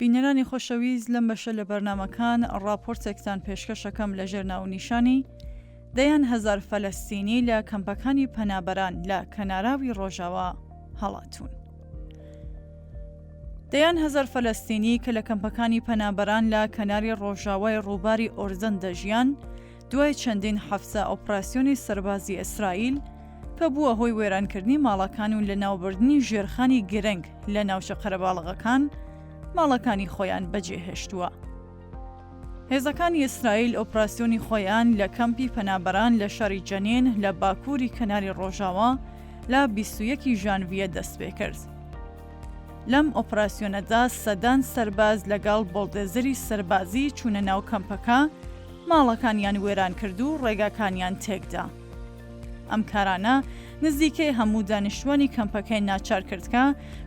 بینەرانی خۆشەویست لەم بەشە لە بەرنامەکان ڕاپۆرتێکتان پێشکەشەکەم لە ژێر ناونیشانی دەیان هەزار فەلەستینی لە کەمپەکانی پەنابەران لە کەناراوی ڕۆژاوا هەڵاتون. دەیان هەزار فەلەستینی کە لە کەمپەکانی پەنابەران لە کەناری ڕۆژاوای ڕووباری ئۆردن دەژیان دوای چەندین حەفسە ئۆپراسیۆنی سەربازی ئیسرائیل کە بووە هۆی وێرانکردنی ماڵەکان و لە ناوبردنی ژێرخانی گرنگ لە ناوچە قەرەباڵغەکان ماڵەکانی خۆیان بەجێهێشتووە. هێزەکانی ئیسرائیل ئۆپراسیۆنی خۆیان لە کەمپی پەنابەران لە شاری جەنین لە باکووری کەناری ڕۆژاوا لە 21 ژانڤیە دەست پێ کرد. لەم ئۆپراسیۆنەدا سەدان سەرباز لەگەڵ بۆڵدێزەری سەربازی چوونە ناو کەمپەکە، ماڵەکانیان وێران کرد و ڕێگاکانیان تێکدا. ئەم کارانە نزیکەی هەموو دانیشتوانی کەمپەکەی ناچار کردکە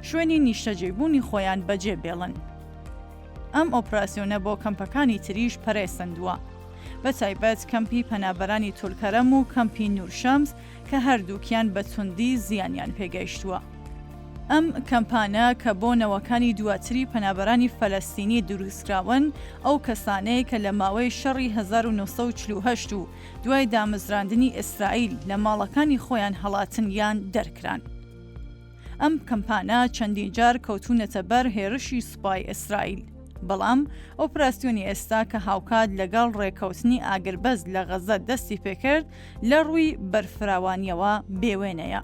شوێنی نیشتەجێبوونی خۆیان بەجێ بێڵن. ئەم ئۆپراسیۆنە بۆ کەمپەکانی تریش پەرێسەندووە، بە تایبەت کەمپی پەنابەرانی تولکەرەم و کەمپی نورشەمس کە هەردووکیان بە توندی زیانیان پێگەیشتووە. ئەم کەمپانە کە بۆ نەوەکانی دواتری پەنابەرانی فەلەستینی دروستکراون، ئەو کەسانەی کە لە ماوەی شەڕی 1948 و دوای دامەزراندنی ئیسرائیل لە ماڵەکانی خۆیان هەڵاتن یان دەرکران. ئەم کەمپانە چەندین جار کەوتونەتە بەر هێرشی سوپای ئیسرائیل، بەڵام ئۆپراسیۆنی ئێستا کە هاوکات لەگەڵ ڕێکەوتنی ئاگربەز لە غەزە دەستی پێکرد لە ڕووی بەرفراوانیەوە بێوێنەیە.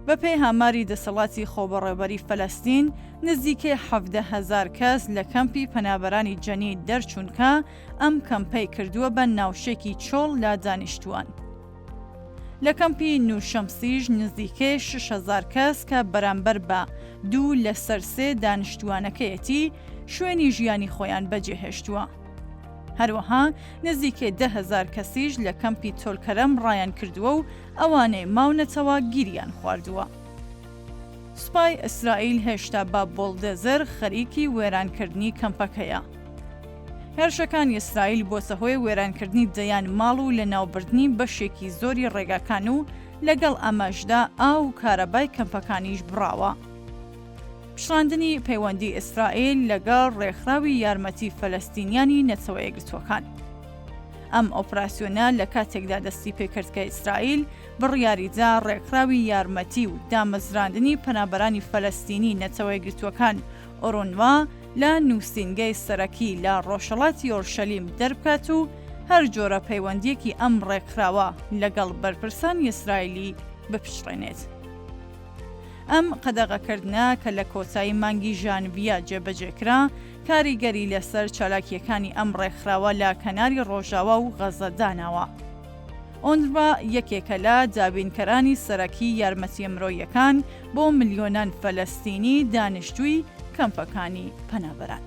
بەپێی هاماری دەسەڵاتی خۆبەڕێوەبەری فەلەستین، نزیکەی 17,000 کەس لە کەمپی پەنابەرانی جەنین دەرچوونکە ئەم کەمپەی کردووە بە ناوشێکی چۆڵ لا دانیشتووان. لە کەمپی نورشەمسیش نزیکەی 6,000 کەس کە بەرامبەر بە 2 لەسەر 3 دانیشتوانەکەیەتی شوێنی ژیانی خۆیان بەجێهێشتووە. هەروەها نزیکەی 10,000 کەسیش لە کەمپی تۆلکەرەم ڕایان کردووە و ئەوانەی ماونەتەوە گیریان خواردووە. سوپای ئیسرائیل هێشتا بە بۆڵدێزەر خەریکی وێرانکردنی کەمپەکەیە. هێرشەکانی ئیسرائیل بۆتە هۆی وێرانکردنی دەیان ماڵ و لە ناوبردنی بەشێکی زۆری ڕێگاکان و لەگەڵ ئەمەشدا ئاو و کارەبای کەمپەکانیش بڕاوە. پشڕاندنی پەیوەندی ئیسرائیل لەگەڵ ڕێکخراوی یارمەتی فەلەستینیانی نەتەوە یەکگرتووەکان. ئەم ئۆپراسیۆنە لە کاتێکدا دەستی پێکرد کە ئیسرائیل بڕیاریدا ڕێکخراوی یارمەتی و دامەزراندنی پەنابەرانی فەلەستینی نەتەوە یەکگرتووەکان ئۆڕۆنوا لە نووسینگەی سەرەکی لە ڕۆژهەڵاتی ئۆرشەلیم دەربکات و هەر جۆرە پەیوەندیەکی ئەم ڕێکخراوە لەگەڵ بەرپرسانی ئیسرائیلی بپشڕێنێت. ئەم قەدەغەکردنە کە لە کۆتایی مانگی ژانڤیە جێبەجێکرا، کاریگەری لەسەر چالاکیەکانی ئەم ڕێکخراوە لە کەناری ڕۆژاوا و غەزە داناوە. ئۆنروا یەکێکە لە دابینکەرانی سەرەکی یارمەتیە مرۆییەکان بۆ ملیۆنان فەلەستینی دانیشتووی کەمپەکانی پەنابەران.